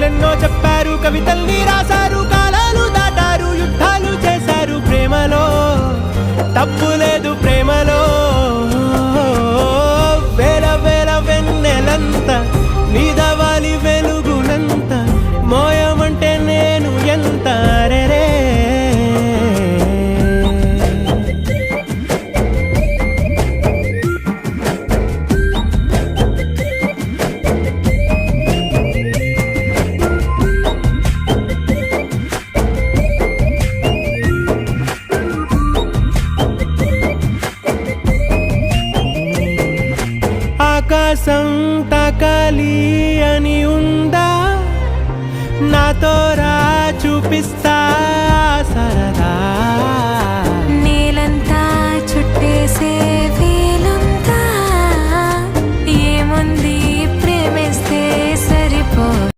కథలెన్నో చెప్పారు, కవితల్ని రాశారు, కాలాలు దాటారు, యుద్ధాలు చేశారు. ప్రేమలో తప్పు లేదు, ప్రేమలో వేల వేల వెన్నెలంత నీదవాలి వెలుగునంత, మోయమంటే నేను ఎంత రే. ఆకాశం తాకాలి అని ఉందా, నాతో రా చూపిస్తా